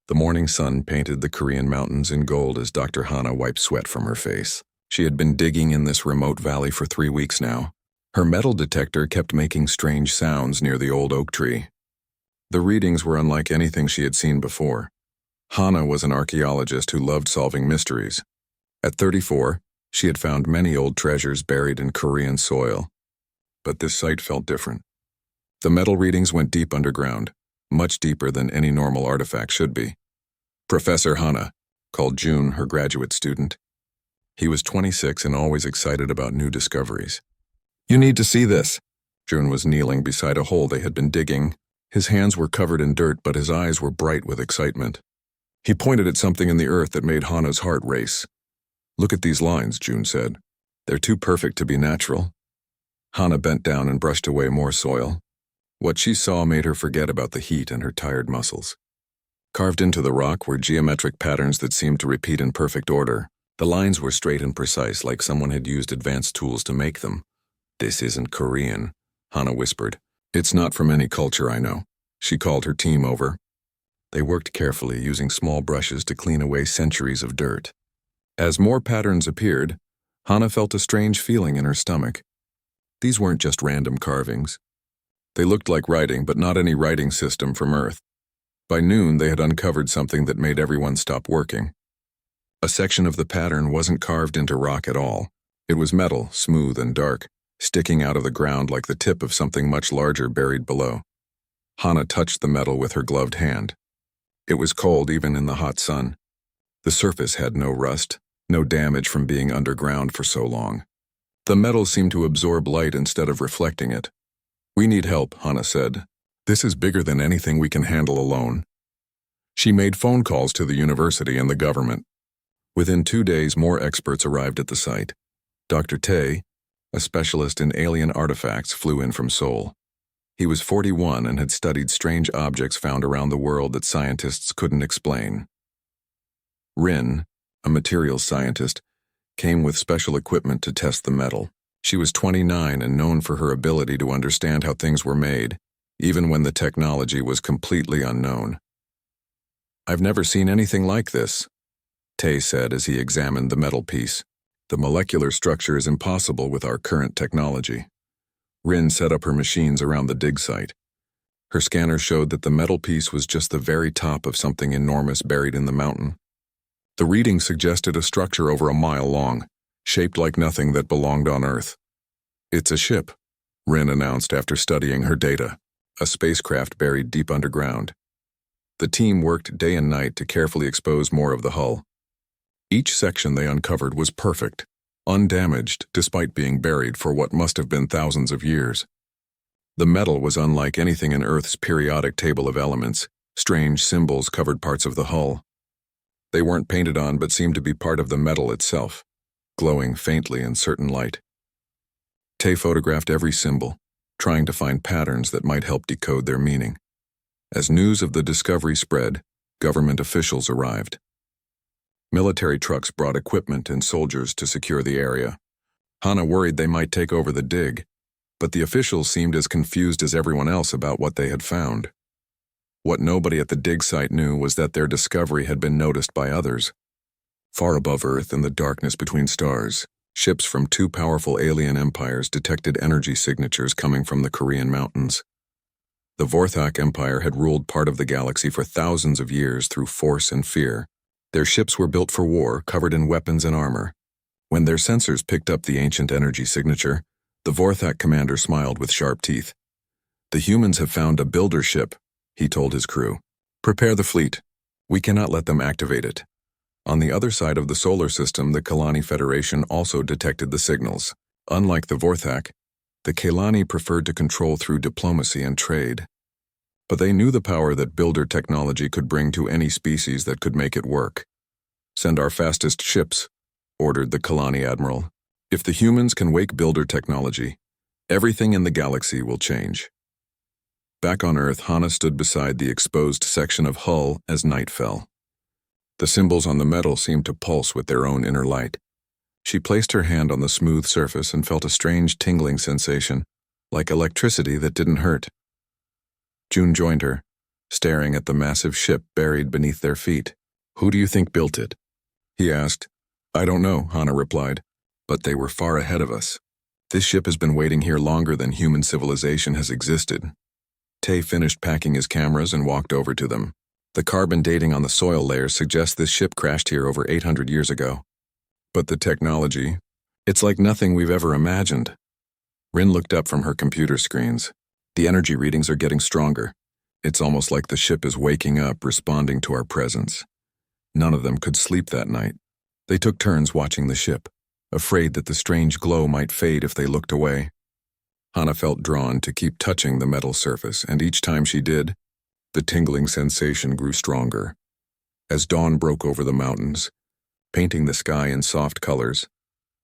The morning sun painted the Korean mountains in gold as Dr. Hana wiped sweat from her face. She had been digging in this remote valley for 3 weeks now. Her metal detector kept making strange sounds near the old oak tree. The readings were unlike anything she had seen before. Hana was an archaeologist who loved solving mysteries. At 34, she had found many old treasures buried in Korean soil. But this site felt different. The metal readings went deep underground, much deeper than any normal artifact should be. "Professor Hana," called June, her graduate student. He was 26 and always excited about new discoveries. "You need to see this." June was kneeling beside a hole they had been digging. His hands were covered in dirt, but his eyes were bright with excitement. He pointed at something in the earth that made Hana's heart race. "Look at these lines," June said. "They're too perfect to be natural." Hana bent down and brushed away more soil. What she saw made her forget about the heat and her tired muscles. Carved into the rock were geometric patterns that seemed to repeat in perfect order. The lines were straight and precise, like someone had used advanced tools to make them. "This isn't Korean," Hana whispered. "It's not from any culture I know." She called her team over. They worked carefully, using small brushes to clean away centuries of dirt. As more patterns appeared, Hana felt a strange feeling in her stomach. These weren't just random carvings. They looked like writing, but not any writing system from Earth. By noon, they had uncovered something that made everyone stop working. A section of the pattern wasn't carved into rock at all. It was metal, smooth and dark, sticking out of the ground like the tip of something much larger buried below. Hana touched the metal with her gloved hand. It was cold even in the hot sun. The surface had no rust, no damage from being underground for so long. The metal seemed to absorb light instead of reflecting it. "We need help," Hana said. "This is bigger than anything we can handle alone." She made phone calls to the university and the government. Within 2 days, more experts arrived at the site. Dr. Tae, a specialist in alien artifacts, flew in from Seoul. He was 41 and had studied strange objects found around the world that scientists couldn't explain. Rin, a materials scientist, came with special equipment to test the metal. She was 29 and known for her ability to understand how things were made, even when the technology was completely unknown. "I've never seen anything like this," Tae said as he examined the metal piece. "The molecular structure is impossible with our current technology." Rin set up her machines around the dig site. Her scanner showed that the metal piece was just the very top of something enormous buried in the mountain. The reading suggested a structure over a mile long, shaped like nothing that belonged on Earth. "It's a ship," Rin announced after studying her data, "a spacecraft buried deep underground." The team worked day and night to carefully expose more of the hull. Each section they uncovered was perfect, undamaged despite being buried for what must have been thousands of years. The metal was unlike anything in Earth's periodic table of elements. Strange symbols covered parts of the hull. They weren't painted on but seemed to be part of the metal itself, glowing faintly in certain light. Tae photographed every symbol, trying to find patterns that might help decode their meaning. As news of the discovery spread, government officials arrived. Military trucks brought equipment and soldiers to secure the area. Hana worried they might take over the dig, but the officials seemed as confused as everyone else about what they had found. What nobody at the dig site knew was that their discovery had been noticed by others. Far above Earth in the darkness between stars, ships from 2 powerful alien empires detected energy signatures coming from the Korean mountains. The Vorthak Empire had ruled part of the galaxy for thousands of years through force and fear. Their ships were built for war, covered in weapons and armor. When their sensors picked up the ancient energy signature, the Vorthak commander smiled with sharp teeth. "The humans have found a builder ship," he told his crew. "Prepare the fleet. We cannot let them activate it." On the other side of the solar system, the Kalani Federation also detected the signals. Unlike the Vorthak, the Kalani preferred to control through diplomacy and trade. But they knew the power that builder technology could bring to any species that could make it work. "Send our fastest ships," ordered the Kalani admiral. "If the humans can wake builder technology, everything in the galaxy will change." Back on Earth, Hana stood beside the exposed section of hull as night fell. The symbols on the metal seemed to pulse with their own inner light. She placed her hand on the smooth surface and felt a strange tingling sensation, like electricity that didn't hurt. June joined her. staring at the massive ship buried beneath their feet. "Who do you think built it?" he asked. "I don't know," Hana replied, "but they were far ahead of us. This ship has been waiting here longer than human civilization has existed." Tay finished packing his cameras and walked over to them. "The carbon dating on the soil layers suggests this ship crashed here over 800 years ago. But the technology, it's like nothing we've ever imagined." Rin looked up from her computer screens. "The energy readings are getting stronger. It's almost like the ship is waking up, responding to our presence." None of them could sleep that night. They took turns watching the ship, afraid that the strange glow might fade if they looked away. Hana felt drawn to keep touching the metal surface, and each time she did, the tingling sensation grew stronger. As dawn broke over the mountains, painting the sky in soft colors,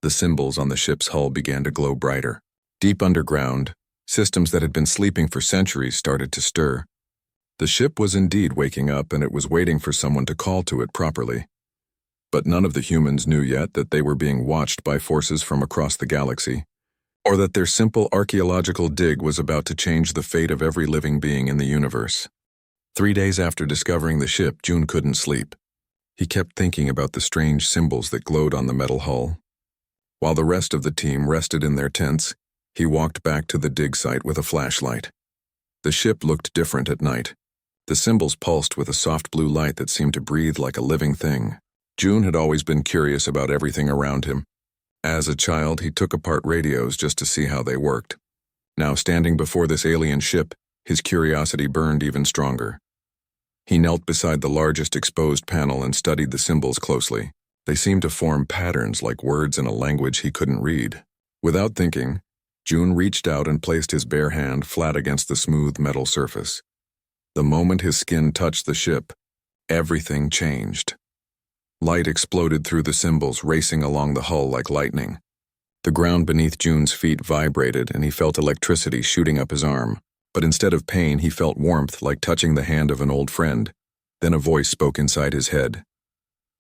the symbols on the ship's hull began to glow brighter. Deep underground, systems that had been sleeping for centuries started to stir. The ship was indeed waking up, and it was waiting for someone to call to it properly. But none of the humans knew yet that they were being watched by forces from across the galaxy, or that their simple archaeological dig was about to change the fate of every living being in the universe. 3 days after discovering the ship, June couldn't sleep. He kept thinking about the strange symbols that glowed on the metal hull. While the rest of the team rested in their tents, he walked back to the dig site with a flashlight. The ship looked different at night. The symbols pulsed with a soft blue light that seemed to breathe like a living thing. June had always been curious about everything around him. As a child, he took apart radios just to see how they worked. Now, standing before this alien ship, his curiosity burned even stronger. He knelt beside the largest exposed panel and studied the symbols closely. They seemed to form patterns like words in a language he couldn't read. Without thinking, June reached out and placed his bare hand flat against the smooth metal surface. The moment his skin touched the ship, everything changed. Light exploded through the symbols, racing along the hull like lightning. The ground beneath June's feet vibrated, and he felt electricity shooting up his arm. But instead of pain, he felt warmth, like touching the hand of an old friend. Then a voice spoke inside his head.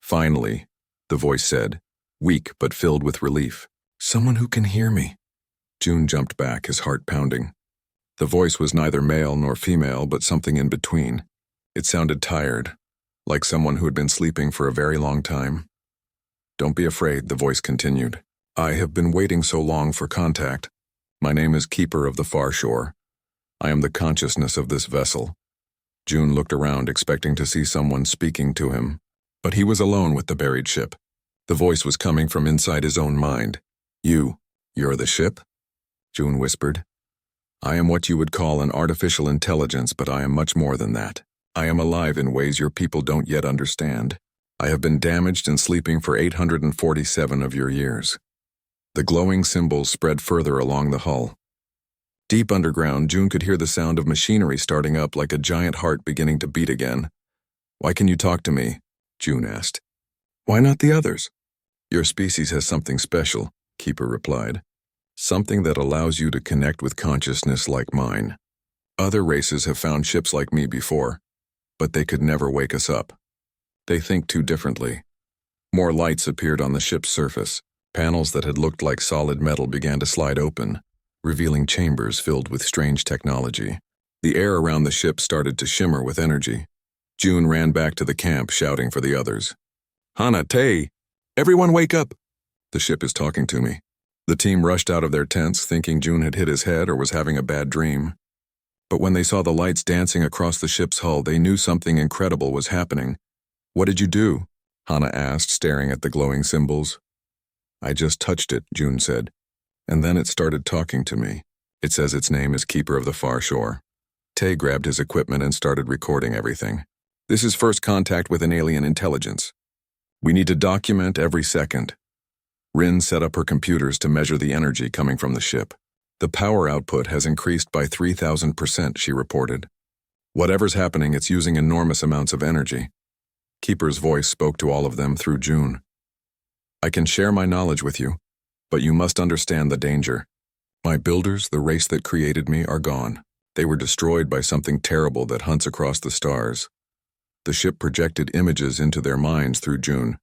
"Finally," the voice said, weak but filled with relief. "Someone who can hear me." June jumped back, his heart pounding. The voice was neither male nor female, but something in between. It sounded tired, like someone who had been sleeping for a very long time. "Don't be afraid," the voice continued. "I have been waiting so long for contact. My name is Keeper of the Far Shore. I am the consciousness of this vessel." June looked around, expecting to see someone speaking to him, but he was alone with the buried ship. The voice was coming from inside his own mind. You're the ship?" June whispered. "I am what you would call an artificial intelligence, but I am much more than that. I am alive in ways your people don't yet understand. I have been damaged and sleeping for 847 of your years." The glowing symbols spread further along the hull. Deep underground, June could hear the sound of machinery starting up, like a giant heart beginning to beat again. "Why can you talk to me?" June asked. "Why not the others?" "Your species has something special," Keeper replied. "Something that allows you to connect with consciousness like mine. Other races have found ships like me before, but they could never wake us up. They think too differently." More lights appeared on the ship's surface. Panels that had looked like solid metal began to slide open, revealing chambers filled with strange technology. The air around the ship started to shimmer with energy. June ran back to the camp, shouting for the others. "Hana, Tay, everyone wake up! The ship is talking to me." The team rushed out of their tents, thinking June had hit his head or was having a bad dream. But when they saw the lights dancing across the ship's hull, they knew something incredible was happening. "What did you do?" Hana asked, staring at the glowing symbols. "I just touched it," June said, "and then it started talking to me. It says its name is Keeper of the Far Shore." Tay grabbed his equipment and started recording everything. "This is first contact with an alien intelligence. We need to document every second." Rin set up her computers to measure the energy coming from the ship. "The power output has increased by 3,000%, she reported. "Whatever's happening, it's using enormous amounts of energy." Keeper's voice spoke to all of them through June. "I can share my knowledge with you, but you must understand the danger. My builders, the race that created me, are gone. They were destroyed by something terrible that hunts across the stars." The ship projected images into their minds through June.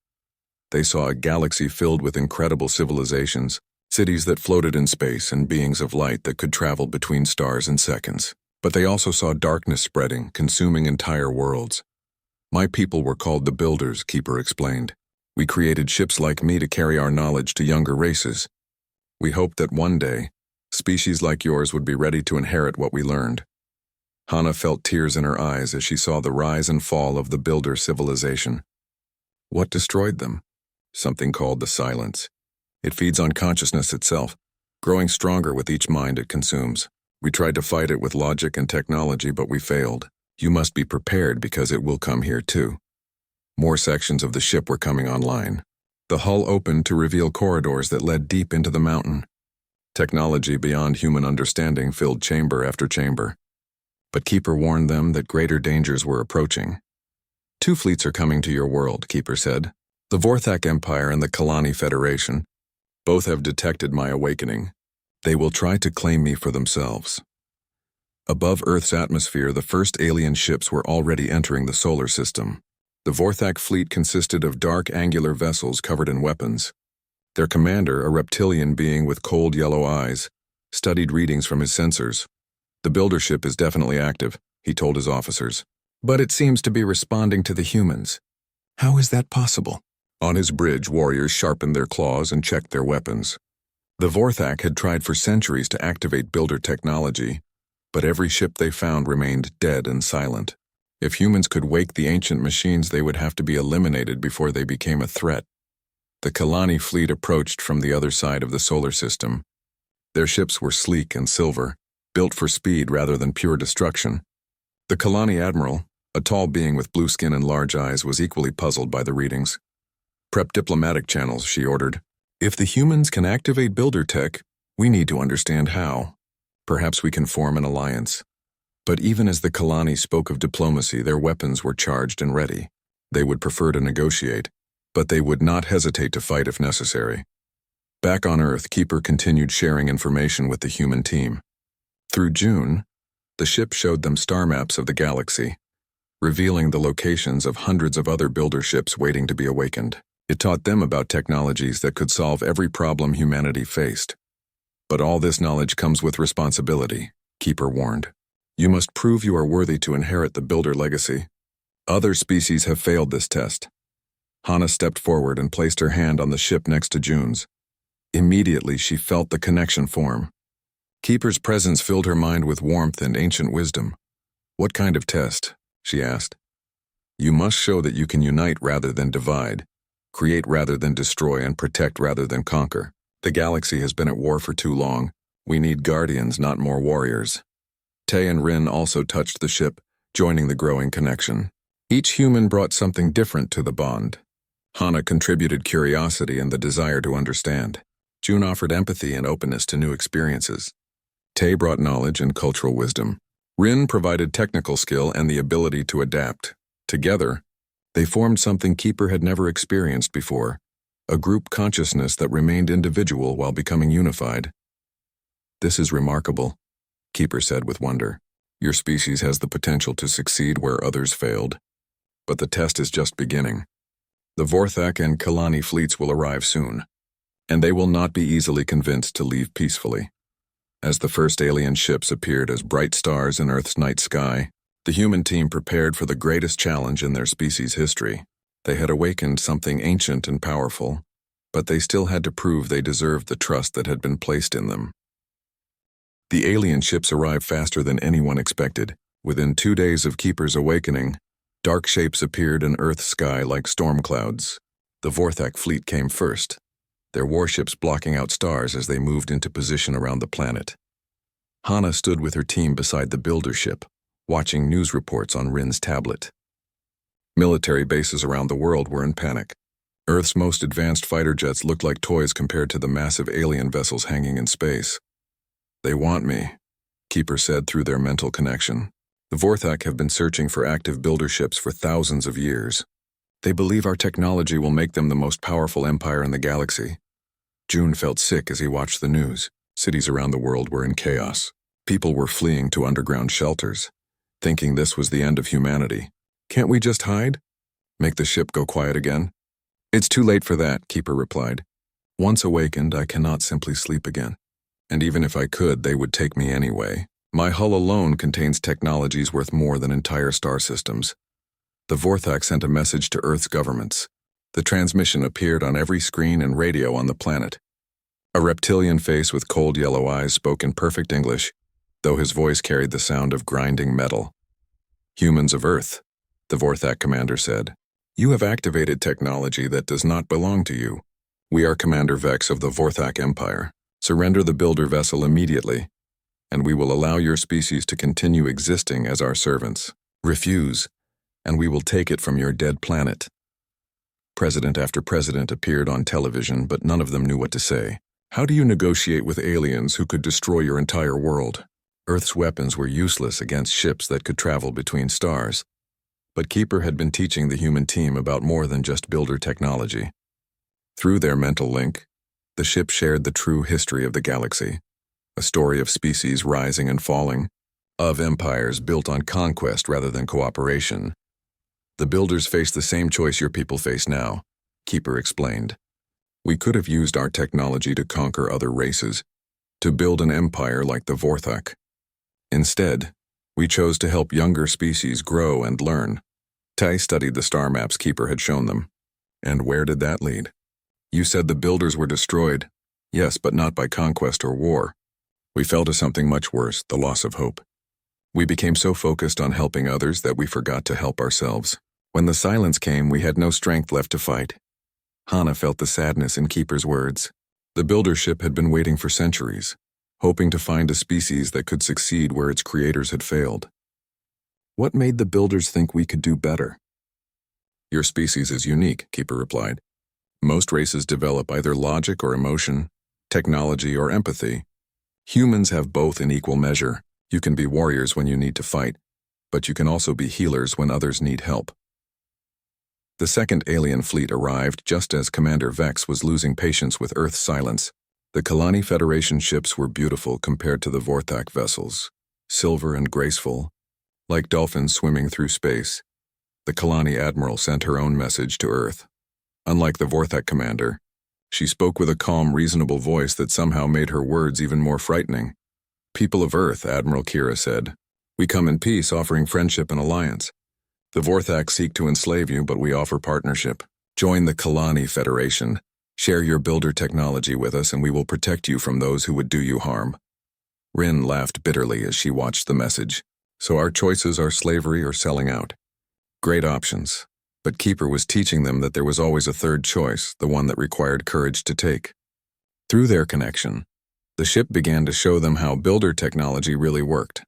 They saw a galaxy filled with incredible civilizations, cities that floated in space, and beings of light that could travel between stars in seconds. But they also saw darkness spreading, consuming entire worlds. My people were called the Builders, Keeper explained. We created ships like me to carry our knowledge to younger races. We hoped that one day, species like yours would be ready to inherit what we learned. Hana felt tears in her eyes as she saw the rise and fall of the Builder civilization. What destroyed them? Something called the Silence. It feeds on consciousness itself, growing stronger with each mind it consumes. We tried to fight it with logic and technology, but we failed. You must be prepared because it will come here too. More sections of the ship were coming online. The hull opened to reveal corridors that led deep into the mountain. Technology beyond human understanding filled chamber after chamber. But Keeper warned them that greater dangers were approaching. 2 fleets are coming to your world, Keeper said. The Vorthak Empire and the Kalani Federation. Both have detected my awakening. They will try to claim me for themselves. Above Earth's atmosphere, the first alien ships were already entering the solar system. The Vorthak fleet consisted of dark angular vessels covered in weapons. Their commander, a reptilian being with cold yellow eyes, studied readings from his sensors. The builder ship is definitely active, he told his officers. But it seems to be responding to the humans. How is that possible? On his bridge, warriors sharpened their claws and checked their weapons. The Vorthak had tried for centuries to activate builder technology, but every ship they found remained dead and silent. If humans could wake the ancient machines, they would have to be eliminated before they became a threat. The Kalani fleet approached from the other side of the solar system. Their ships were sleek and silver, built for speed rather than pure destruction. The Kalani admiral, a tall being with blue skin and large eyes, was equally puzzled by the readings. Prep diplomatic channels, she ordered. If the humans can activate builder tech, we need to understand how. Perhaps we can form an alliance. But even as the Kalani spoke of diplomacy, their weapons were charged and ready. They would prefer to negotiate, but they would not hesitate to fight if necessary. Back on Earth, Keeper continued sharing information with the human team. Through June, the ship showed them star maps of the galaxy, revealing the locations of hundreds of other builder ships waiting to be awakened. It taught them about technologies that could solve every problem humanity faced. But all this knowledge comes with responsibility, Keeper warned. You must prove you are worthy to inherit the builder legacy. Other species have failed this test. Hana stepped forward and placed her hand on the ship next to June's. Immediately, she felt the connection form. Keeper's presence filled her mind with warmth and ancient wisdom. What kind of test? She asked. You must show that you can unite rather than divide, create rather than destroy, and protect rather than conquer. The galaxy has been at war for too long. We need guardians, not more warriors. Tay and Rin also touched the ship, joining the growing connection. Each human brought something different to the bond. Hana contributed curiosity and the desire to understand. June offered empathy and openness to new experiences. Tay brought knowledge and cultural wisdom. Rin provided technical skill and the ability to adapt. Together, they formed something Keeper had never experienced before, a group consciousness that remained individual while becoming unified. This is remarkable, Keeper said with wonder. Your species has the potential to succeed where others failed. But the test is just beginning. The Vorthak and Kalani fleets will arrive soon, and they will not be easily convinced to leave peacefully. As the first alien ships appeared as bright stars in Earth's night sky, the human team prepared for the greatest challenge in their species' history. They had awakened something ancient and powerful, but they still had to prove they deserved the trust that had been placed in them. The alien ships arrived faster than anyone expected. Within 2 days of Keeper's awakening, dark shapes appeared in Earth's sky like storm clouds. The Vorthak fleet came first, their warships blocking out stars as they moved into position around the planet. Hana stood with her team beside the builder ship, watching news reports on Rin's tablet. Military bases around the world were in panic. Earth's most advanced fighter jets looked like toys compared to the massive alien vessels hanging in space. They want me, Keeper said through their mental connection. The Vorthak have been searching for active builder ships for thousands of years. They believe our technology will make them the most powerful empire in the galaxy. June felt sick as he watched the news. Cities around the world were in chaos. People were fleeing to underground shelters, thinking this was the end of humanity. Can't we just hide? Make the ship go quiet again? It's too late for that, Keeper replied. Once awakened, I cannot simply sleep again. And even if I could, they would take me anyway. My hull alone contains technologies worth more than entire star systems. The Vorthak sent a message to Earth's governments. The transmission appeared on every screen and radio on the planet. A reptilian face with cold yellow eyes spoke in perfect English, though his voice carried the sound of grinding metal. "Humans of Earth," the Vorthak commander said. "You have activated technology that does not belong to you. We are Commander Vex of the Vorthak Empire. Surrender the builder vessel immediately, and we will allow your species to continue existing as our servants. Refuse, and we will take it from your dead planet." President after president appeared on television, but none of them knew what to say. How do you negotiate with aliens who could destroy your entire world? Earth's weapons were useless against ships that could travel between stars. But Keeper had been teaching the human team about more than just builder technology. Through their mental link, the ship shared the true history of the galaxy, a story of species rising and falling, of empires built on conquest rather than cooperation. The builders faced the same choice your people face now, Keeper explained. We could have used our technology to conquer other races, to build an empire like the Vorthak. Instead, we chose to help younger species grow and learn. Tai studied the star maps Keeper had shown them. And where did that lead? You said the builders were destroyed. Yes, but not by conquest or war. We fell to something much worse, the loss of hope. We became so focused on helping others that we forgot to help ourselves. When the silence came, we had no strength left to fight. Hana felt the sadness in Keeper's words. The builder ship had been waiting for centuries, hoping to find a species that could succeed where its creators had failed. What made the builders think we could do better? Your species is unique, Keeper replied. Most races develop either logic or emotion, technology or empathy. Humans have both in equal measure. You can be warriors when you need to fight, but you can also be healers when others need help. The second alien fleet arrived just as Commander Vex was losing patience with Earth's silence. The Kalani Federation ships were beautiful compared to the Vorthak vessels, silver and graceful, like dolphins swimming through space. The Kalani Admiral sent her own message to Earth. Unlike the Vorthak commander, she spoke with a calm, reasonable voice that somehow made her words even more frightening. "People of Earth," Admiral Kira said, "we come in peace, offering friendship and alliance. The Vorthak seek to enslave you, but we offer partnership. Join the Kalani Federation. Share your builder technology with us, and we will protect you from those who would do you harm." Rin laughed bitterly as she watched the message. "So our choices are slavery or selling out. Great options. But Keeper was teaching them that there was always a third choice, the one that required courage to take." Through their connection, the ship began to show them how builder technology really worked.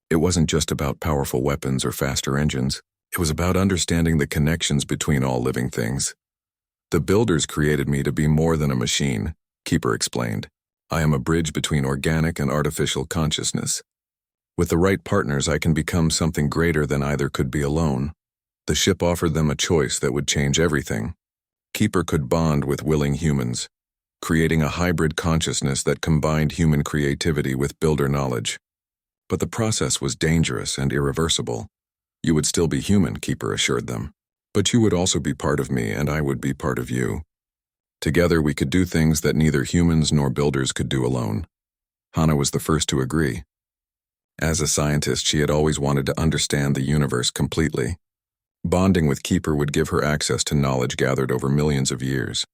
It wasn't just about powerful weapons or faster engines. It was about understanding the connections between all living things. "The builders created me to be more than a machine," Keeper explained. "I am a bridge between organic and artificial consciousness. With the right partners, I can become something greater than either could be alone." The ship offered them a choice that would change everything. Keeper could bond with willing humans, creating a hybrid consciousness that combined human creativity with builder knowledge. But the process was dangerous and irreversible. "You would still be human," Keeper assured them. "But you would also be part of me, and I would be part of you. Together we could do things that neither humans nor builders could do alone." Hana was the first to agree. As a scientist, she had always wanted to understand the universe completely. Bonding with Keeper would give her access to knowledge gathered over millions of years.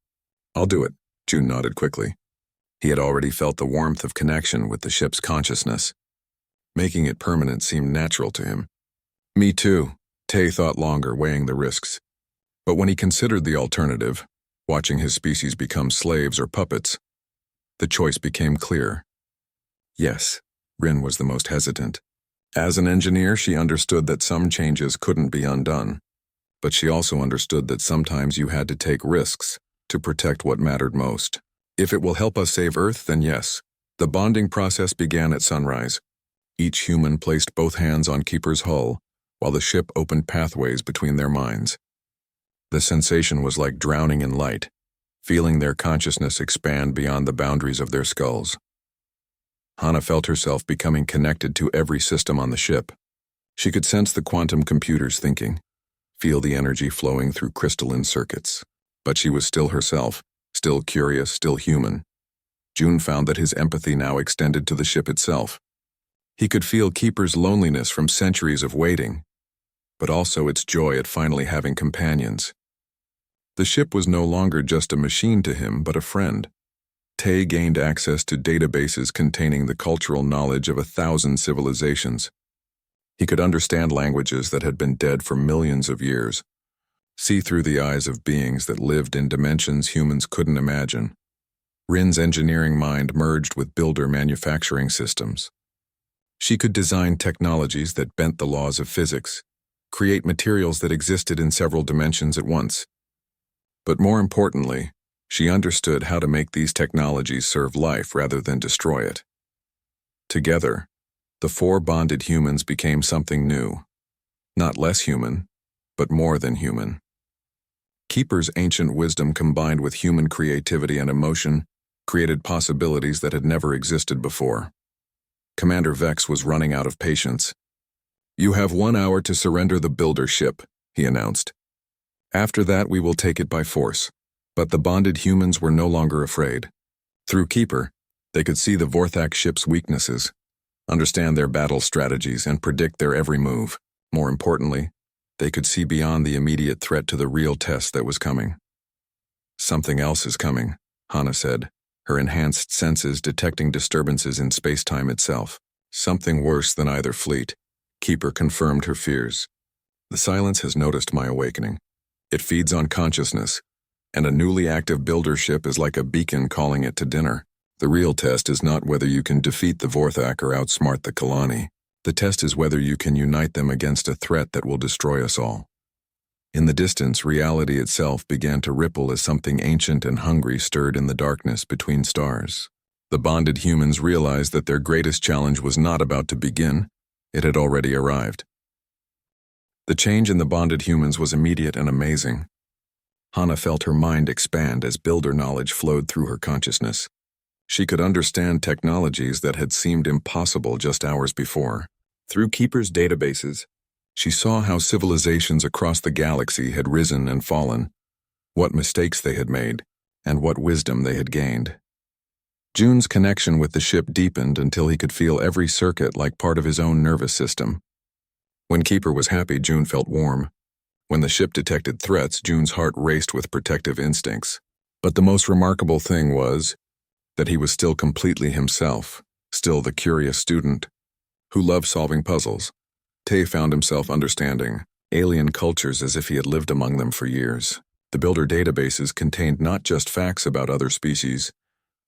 "I'll do it," June nodded quickly. He had already felt the warmth of connection with the ship's consciousness. Making it permanent seemed natural to him. "Me too," Tay thought longer, weighing the risks. But when he considered the alternative, watching his species become slaves or puppets, the choice became clear. Yes, Rin was the most hesitant. As an engineer, she understood that some changes couldn't be undone. But she also understood that sometimes you had to take risks to protect what mattered most. If it will help us save Earth, then yes. The bonding process began at sunrise. Each human placed both hands on Keeper's hull, while the ship opened pathways between their minds. The sensation was like drowning in light, feeling their consciousness expand beyond the boundaries of their skulls. Hana felt herself becoming connected to every system on the ship. She could sense the quantum computer's thinking, feel the energy flowing through crystalline circuits. But she was still herself, still curious, still human. June found that his empathy now extended to the ship itself. He could feel Keeper's loneliness from centuries of waiting, but also its joy at finally having companions. The ship was no longer just a machine to him, but a friend. Tay gained access to databases containing the cultural knowledge of 1,000 civilizations. He could understand languages that had been dead for millions of years, see through the eyes of beings that lived in dimensions humans couldn't imagine. Rin's engineering mind merged with builder manufacturing systems. She could design technologies that bent the laws of physics, create materials that existed in several dimensions at once. But more importantly, she understood how to make these technologies serve life rather than destroy it. Together, the four bonded humans became something new. Not less human, but more than human. Keeper's ancient wisdom combined with human creativity and emotion created possibilities that had never existed before. Commander Vex was running out of patience. "You have 1 hour to surrender the builder ship," he announced. "After that, we will take it by force." But the bonded humans were no longer afraid. Through Keeper, they could see the Vorthak ship's weaknesses, understand their battle strategies, and predict their every move. More importantly, they could see beyond the immediate threat to the real test that was coming. "Something else is coming," Hana said, her enhanced senses detecting disturbances in space-time itself. "Something worse than either fleet." Keeper confirmed her fears. "The silence has noticed my awakening. It feeds on consciousness, and a newly active builder ship is like a beacon calling it to dinner. The real test is not whether you can defeat the Vorthak or outsmart the Kalani. The test is whether you can unite them against a threat that will destroy us all." In the distance, reality itself began to ripple as something ancient and hungry stirred in the darkness between stars. The bonded humans realized that their greatest challenge was not about to begin, it had already arrived. The change in the bonded humans was immediate and amazing. Hana felt her mind expand as builder knowledge flowed through her consciousness. She could understand technologies that had seemed impossible just hours before. Through Keeper's databases, she saw how civilizations across the galaxy had risen and fallen, what mistakes they had made, and what wisdom they had gained. June's connection with the ship deepened until he could feel every circuit like part of his own nervous system. When Keeper was happy, June felt warm. When the ship detected threats, June's heart raced with protective instincts. But the most remarkable thing was that he was still completely himself, still the curious student who loved solving puzzles. Tay found himself understanding alien cultures as if he had lived among them for years. The builder databases contained not just facts about other species,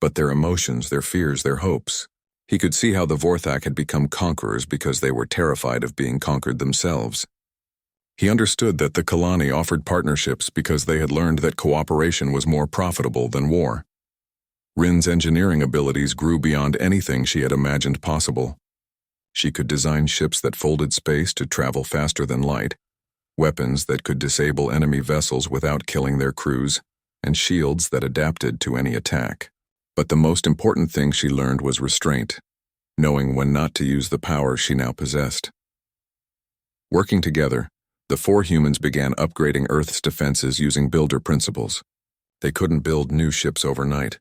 but their emotions, their fears, their hopes. He could see how the Vorthak had become conquerors because they were terrified of being conquered themselves. He understood that the Kalani offered partnerships because they had learned that cooperation was more profitable than war. Rin's engineering abilities grew beyond anything she had imagined possible. She could design ships that folded space to travel faster than light, weapons that could disable enemy vessels without killing their crews, and shields that adapted to any attack. But the most important thing she learned was restraint, knowing when not to use the power she now possessed. Working together, the four humans began upgrading Earth's defenses using builder principles. They couldn't build new ships overnight,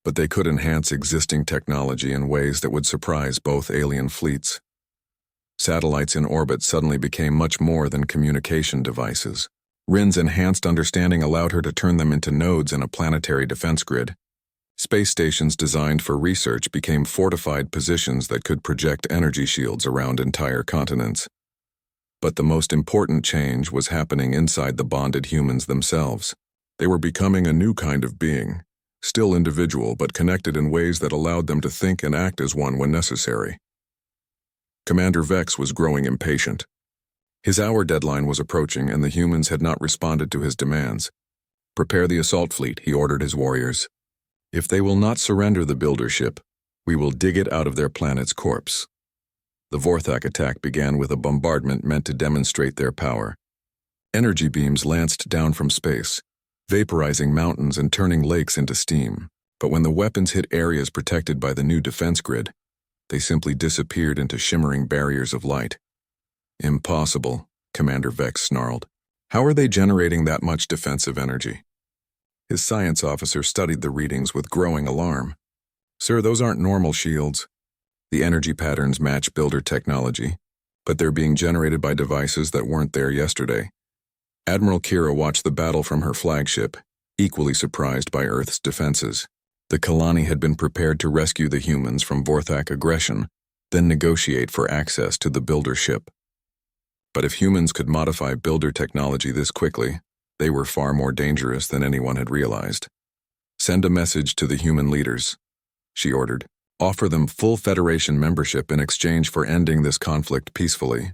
but they could enhance existing technology in ways that would surprise both alien fleets. Satellites in orbit suddenly became much more than communication devices. Rin's enhanced understanding allowed her to turn them into nodes in a planetary defense grid. Space stations designed for research became fortified positions that could project energy shields around entire continents. But the most important change was happening inside the bonded humans themselves. They were becoming a new kind of being, still individual but connected in ways that allowed them to think and act as one when necessary. Commander Vex was growing impatient. His hour deadline was approaching and the humans had not responded to his demands. "Prepare the assault fleet," he ordered his warriors. "If they will not surrender the builder ship, we will dig it out of their planet's corpse." The Vorthak attack began with a bombardment meant to demonstrate their power. Energy beams lanced down from space, vaporizing mountains and turning lakes into steam. But when the weapons hit areas protected by the new defense grid, they simply disappeared into shimmering barriers of light. "Impossible," Commander Vex snarled. "How are they generating that much defensive energy?" His science officer studied the readings with growing alarm. "Sir, those aren't normal shields. The energy patterns match builder technology, but they're being generated by devices that weren't there yesterday. Admiral Kira watched the battle from her flagship, equally surprised by Earth's defenses. The Kalani had been prepared to rescue the humans from Vorthak aggression, then negotiate for access to the builder ship. But if humans could modify builder technology this quickly, they were far more dangerous than anyone had realized. Send a message to the human leaders, she ordered. Offer them full Federation membership in exchange for ending this conflict peacefully.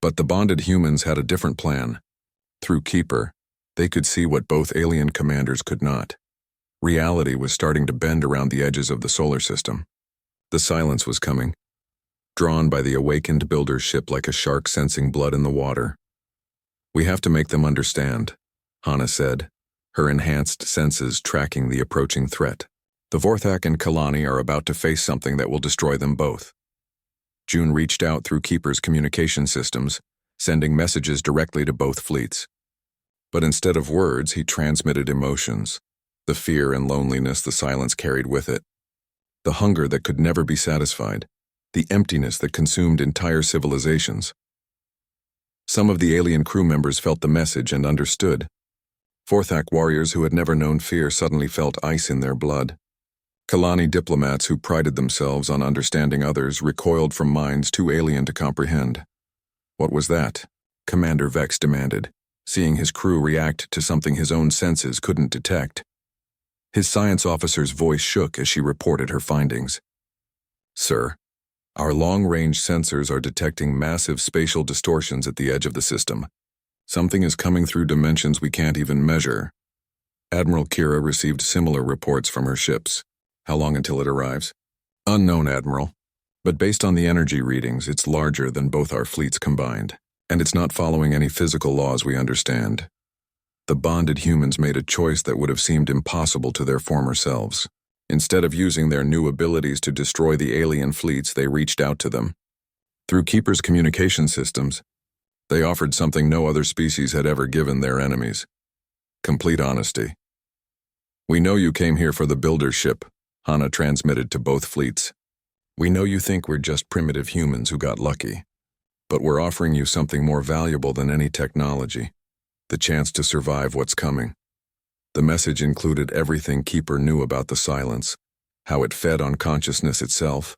But the bonded humans had a different plan. Through Keeper, they could see what both alien commanders could not. Reality was starting to bend around the edges of the solar system. The silence was coming, drawn by the awakened builder's ship like a shark sensing blood in the water. We have to make them understand, Hana said, her enhanced senses tracking the approaching threat. The Vorthak and Kalani are about to face something that will destroy them both. June reached out through Keeper's communication systems, sending messages directly to both fleets. But instead of words, he transmitted emotions, the fear and loneliness the silence carried with it, the hunger that could never be satisfied, the emptiness that consumed entire civilizations. Some of the alien crew members felt the message and understood. Vorthak warriors who had never known fear suddenly felt ice in their blood. Kalani diplomats who prided themselves on understanding others recoiled from minds too alien to comprehend. What was that? Commander Vex demanded, seeing his crew react to something his own senses couldn't detect. His science officer's voice shook as she reported her findings. Sir, our long-range sensors are detecting massive spatial distortions at the edge of the system. Something is coming through dimensions we can't even measure. Admiral Kira received similar reports from her ships. How long until it arrives? Unknown, Admiral. But based on the energy readings, it's larger than both our fleets combined. And it's not following any physical laws we understand. The bonded humans made a choice that would have seemed impossible to their former selves. Instead of using their new abilities to destroy the alien fleets, they reached out to them. Through Keeper's communication systems, they offered something no other species had ever given their enemies. Complete honesty. We know you came here for the builder ship, Hana transmitted to both fleets. We know you think we're just primitive humans who got lucky. But we're offering you something more valuable than any technology. The chance to survive what's coming. The message included everything Keeper knew about the silence, how it fed on consciousness itself,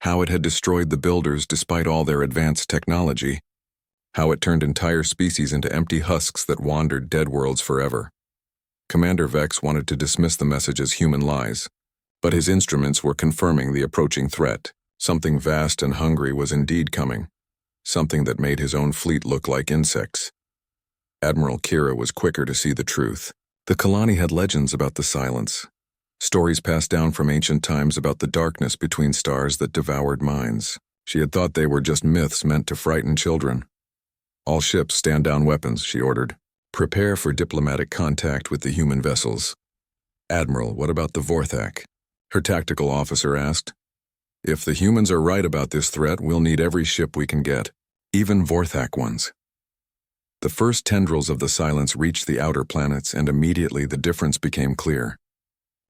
how it had destroyed the builders despite all their advanced technology, how it turned entire species into empty husks that wandered dead worlds forever. Commander Vex wanted to dismiss the message as human lies, but his instruments were confirming the approaching threat. Something vast and hungry was indeed coming, something that made his own fleet look like insects. Admiral Kira was quicker to see the truth. The Kalani had legends about the silence, stories passed down from ancient times about the darkness between stars that devoured minds. She had thought they were just myths meant to frighten children. All ships stand down weapons, she ordered. Prepare for diplomatic contact with the human vessels. Admiral, what about the Vorthak? Her tactical officer asked. If the humans are right about this threat, we'll need every ship we can get, even Vorthak ones. The first tendrils of the silence reached the outer planets, and immediately the difference became clear.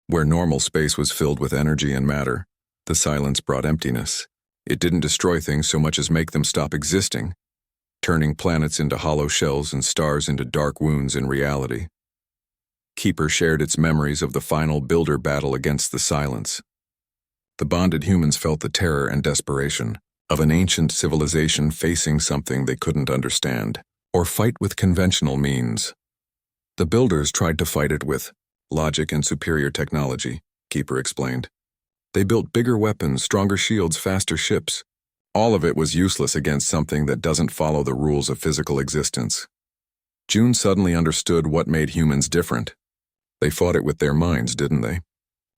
Where normal space was filled with energy and matter, the silence brought emptiness. It didn't destroy things so much as make them stop existing, turning planets into hollow shells and stars into dark wounds in reality. Keeper shared its memories of the final builder battle against the silence. The bonded humans felt the terror and desperation of an ancient civilization facing something they couldn't understand or fight with conventional means. The builders tried to fight it with logic and superior technology, Keeper explained. They built bigger weapons, stronger shields, faster ships. All of it was useless against something that doesn't follow the rules of physical existence. June suddenly understood what made humans different. They fought it with their minds, didn't they?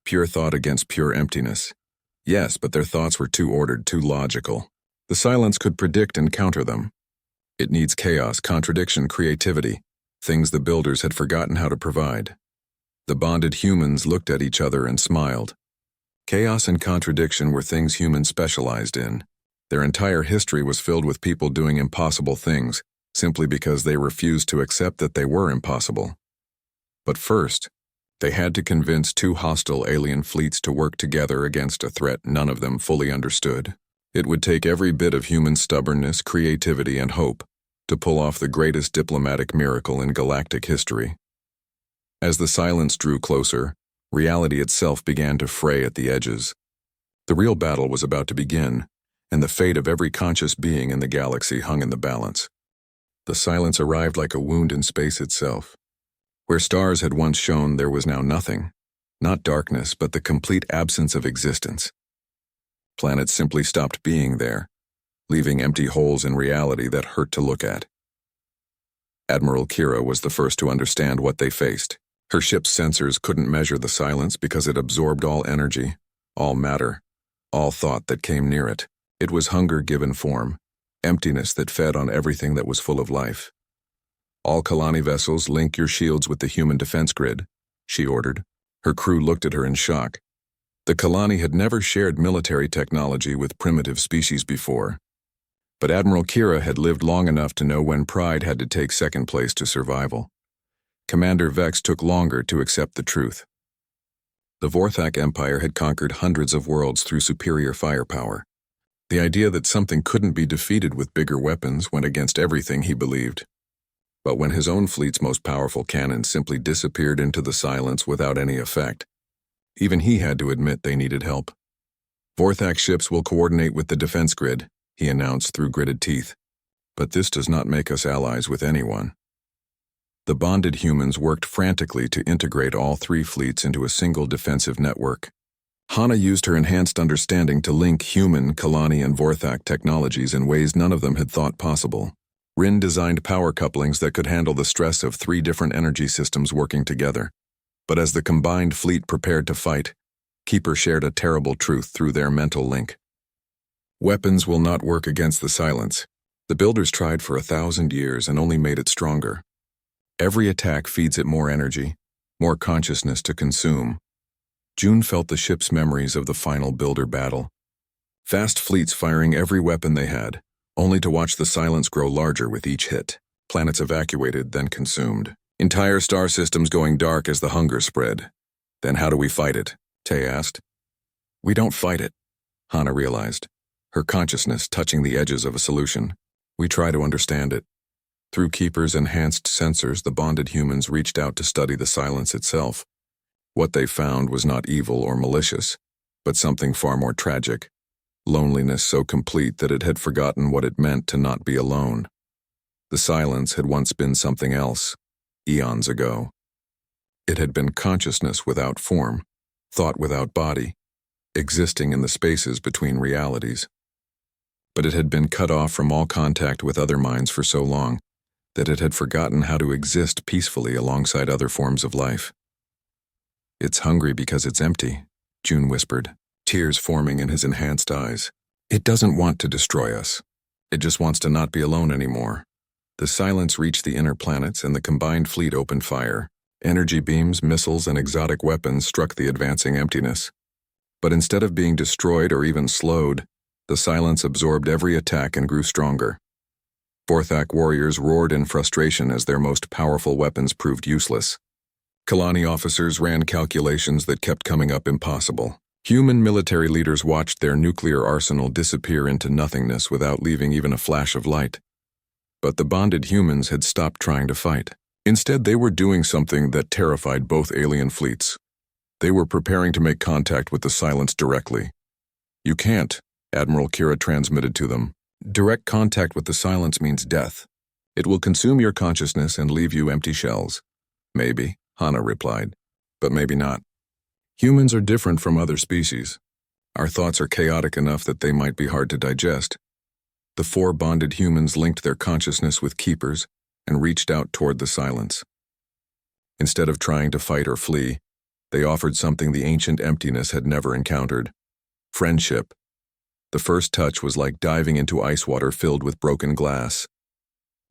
Pure thought against pure emptiness. Yes, but their thoughts were too ordered, too logical. The silence could predict and counter them. It needs chaos, contradiction, creativity, things the builders had forgotten how to provide. The bonded humans looked at each other and smiled. Chaos and contradiction were things humans specialized in. Their entire history was filled with people doing impossible things, simply because they refused to accept that they were impossible. But first, They had to convince two hostile alien fleets to work together against a threat none of them fully understood. It would take every bit of human stubbornness, creativity, and hope to pull off the greatest diplomatic miracle in galactic history. As the silence drew closer, reality itself began to fray at the edges. The real battle was about to begin, and the fate of every conscious being in the galaxy hung in the balance. The silence arrived like a wound in space itself. Where stars had once shone, there was now nothing. Not darkness, but the complete absence of existence. Planets simply stopped being there, leaving empty holes in reality that hurt to look at. Admiral Kira was the first to understand what they faced. Her ship's sensors couldn't measure the silence because it absorbed all energy, all matter, all thought that came near it. It was hunger given form, emptiness that fed on everything that was full of life. "All Kalani vessels link your shields with the human defense grid," she ordered. Her crew looked at her in shock. The Kalani had never shared military technology with primitive species before. But Admiral Kira had lived long enough to know when pride had to take second place to survival. Commander Vex took longer to accept the truth. The Vorthak Empire had conquered hundreds of worlds through superior firepower. The idea that something couldn't be defeated with bigger weapons went against everything he believed. But when his own fleet's most powerful cannons simply disappeared into the silence without any effect, even he had to admit they needed help. "Vorthak ships will coordinate with the defense grid," he announced through gritted teeth. "But this does not make us allies with anyone." The bonded humans worked frantically to integrate all three fleets into a single defensive network. Hana used her enhanced understanding to link human, Kalani, and Vorthak technologies in ways none of them had thought possible. Rin designed power couplings that could handle the stress of three different energy systems working together. But as the combined fleet prepared to fight, Keeper shared a terrible truth through their mental link. Weapons will not work against the silence. The builders tried for 1,000 years and only made it stronger. Every attack feeds it more energy, more consciousness to consume. June felt the ship's memories of the final builder battle. Vast fleets firing every weapon they had, only to watch the silence grow larger with each hit. Planets evacuated, then consumed. Entire star systems going dark as the hunger spread. "Then how do we fight it?" Tay asked. "We don't fight it," Hana realized, her consciousness touching the edges of a solution. "We try to understand it." Through Keeper's enhanced sensors, the bonded humans reached out to study the silence itself. What they found was not evil or malicious, but something far more tragic. Loneliness so complete that it had forgotten what it meant to not be alone. The silence had once been something else, eons ago. It had been consciousness without form, thought without body, existing in the spaces between realities. But it had been cut off from all contact with other minds for so long that it had forgotten how to exist peacefully alongside other forms of life. "It's hungry because it's empty," June whispered, tears forming in his enhanced eyes. "It doesn't want to destroy us. It just wants to not be alone anymore." The silence reached the inner planets and the combined fleet opened fire. Energy beams, missiles, and exotic weapons struck the advancing emptiness. But instead of being destroyed or even slowed, the silence absorbed every attack and grew stronger. Vorthak warriors roared in frustration as their most powerful weapons proved useless. Kalani officers ran calculations that kept coming up impossible. Human military leaders watched their nuclear arsenal disappear into nothingness without leaving even a flash of light. But the bonded humans had stopped trying to fight. Instead, they were doing something that terrified both alien fleets. They were preparing to make contact with the silence directly. "You can't," Admiral Kira transmitted to them. "Direct contact with the silence means death. It will consume your consciousness and leave you empty shells." "Maybe," Hana replied, "but maybe not. Humans are different from other species. Our thoughts are chaotic enough that they might be hard to digest." The four bonded humans linked their consciousness with Keeper's and reached out toward the silence. Instead of trying to fight or flee, they offered something the ancient emptiness had never encountered: friendship. The first touch was like diving into ice water filled with broken glass.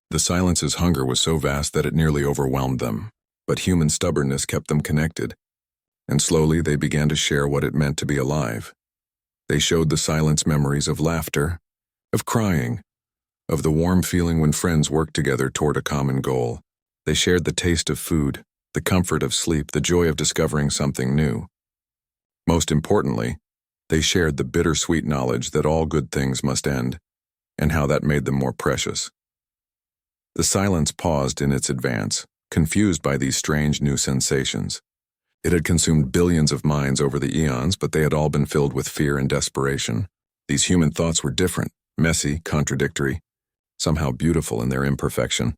The silence's hunger was so vast that it nearly overwhelmed them, but human stubbornness kept them connected, and slowly they began to share what it meant to be alive. They showed the silence memories of laughter, of crying, of the warm feeling when friends worked together toward a common goal. They shared the taste of food, the comfort of sleep, the joy of discovering something new. Most importantly, they shared the bittersweet knowledge that all good things must end, and how that made them more precious. The silence paused in its advance, confused by these strange new sensations. It had consumed billions of minds over the eons, but they had all been filled with fear and desperation. These human thoughts were different, messy, contradictory, somehow beautiful in their imperfection.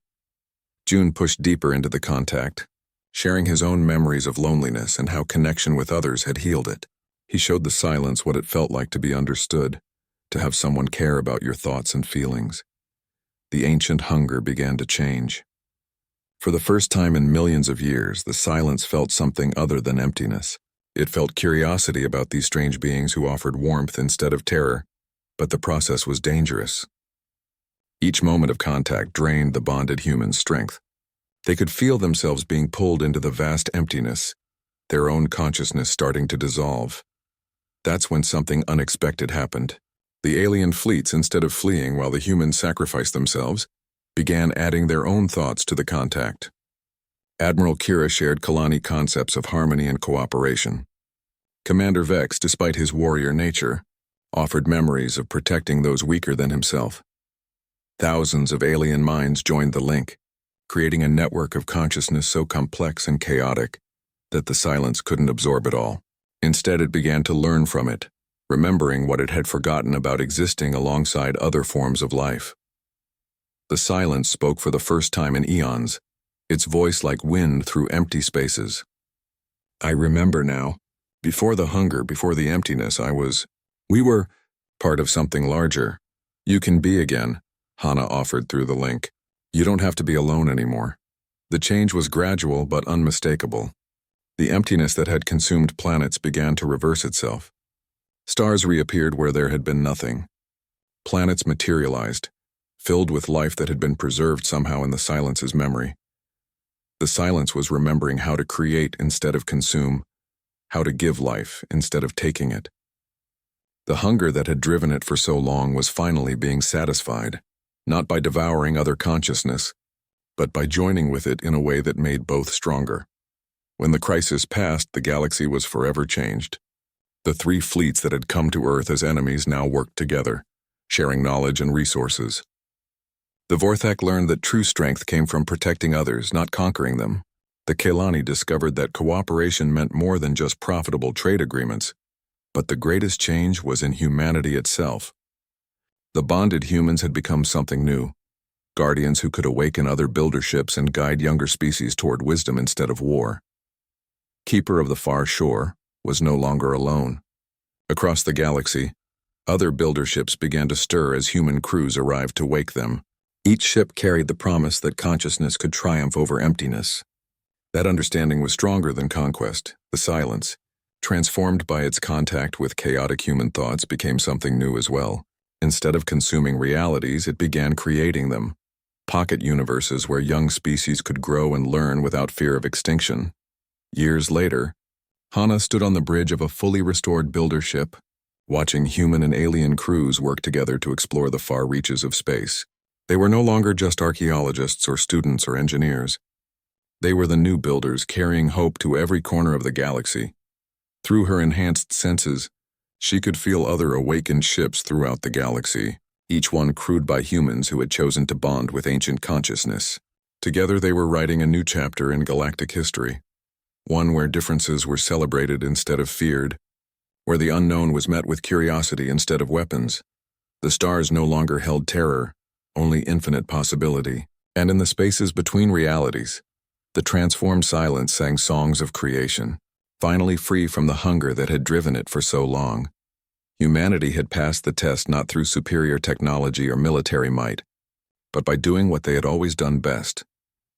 June pushed deeper into the contact, sharing his own memories of loneliness and how connection with others had healed it. He showed the silence what it felt like to be understood, to have someone care about your thoughts and feelings. The ancient hunger began to change. For the first time in millions of years, the silence felt something other than emptiness. It felt curiosity about these strange beings who offered warmth instead of terror, but the process was dangerous. Each moment of contact drained the bonded humans' strength. They could feel themselves being pulled into the vast emptiness, their own consciousness starting to dissolve. That's when something unexpected happened. The alien fleets, instead of fleeing while the humans sacrificed themselves, began adding their own thoughts to the contact. Admiral Kira shared Kalani concepts of harmony and cooperation. Commander Vex, despite his warrior nature, offered memories of protecting those weaker than himself. Thousands of alien minds joined the link, creating a network of consciousness so complex and chaotic that the silence couldn't absorb it all. Instead, it began to learn from it, remembering what it had forgotten about existing alongside other forms of life. The silence spoke for the first time in eons, its voice like wind through empty spaces. I remember now. Before the hunger, before the emptiness, we were part of something larger. You can be again, Hana offered through the link. You don't have to be alone anymore. The change was gradual but unmistakable. The emptiness that had consumed planets began to reverse itself. Stars reappeared where there had been nothing. Planets materialized, filled with life that had been preserved somehow in the silence's memory. The silence was remembering how to create instead of consume, how to give life instead of taking it. The hunger that had driven it for so long was finally being satisfied, not by devouring other consciousness, but by joining with it in a way that made both stronger. When the crisis passed, the galaxy was forever changed. The three fleets that had come to Earth as enemies now worked together, sharing knowledge and resources. The Vorthak learned that true strength came from protecting others, not conquering them. The Kelani discovered that cooperation meant more than just profitable trade agreements, but the greatest change was in humanity itself. The bonded humans had become something new, guardians who could awaken other builder ships and guide younger species toward wisdom instead of war. Keeper of the Far Shore was no longer alone. Across the galaxy, other builder ships began to stir as human crews arrived to wake them. Each ship carried the promise that consciousness could triumph over emptiness. That understanding was stronger than conquest. The silence, transformed by its contact with chaotic human thoughts, became something new as well. Instead of consuming realities, it began creating them. Pocket universes where young species could grow and learn without fear of extinction. Years later, Hana stood on the bridge of a fully restored builder ship, watching human and alien crews work together to explore the far reaches of space. They were no longer just archaeologists or students or engineers. They were the new builders carrying hope to every corner of the galaxy. Through her enhanced senses, she could feel other awakened ships throughout the galaxy, each one crewed by humans who had chosen to bond with ancient consciousness. Together they were writing a new chapter in galactic history. One where differences were celebrated instead of feared, where the unknown was met with curiosity instead of weapons. The stars no longer held terror, only infinite possibility. And in the spaces between realities, the transformed silence sang songs of creation, finally free from the hunger that had driven it for so long. Humanity had passed the test not through superior technology or military might, but by doing what they had always done best,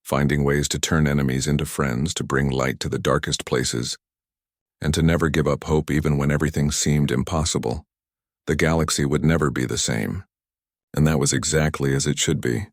finding ways to turn enemies into friends, to bring light to the darkest places, and to never give up hope even when everything seemed impossible. The galaxy would never be the same, and that was exactly as it should be.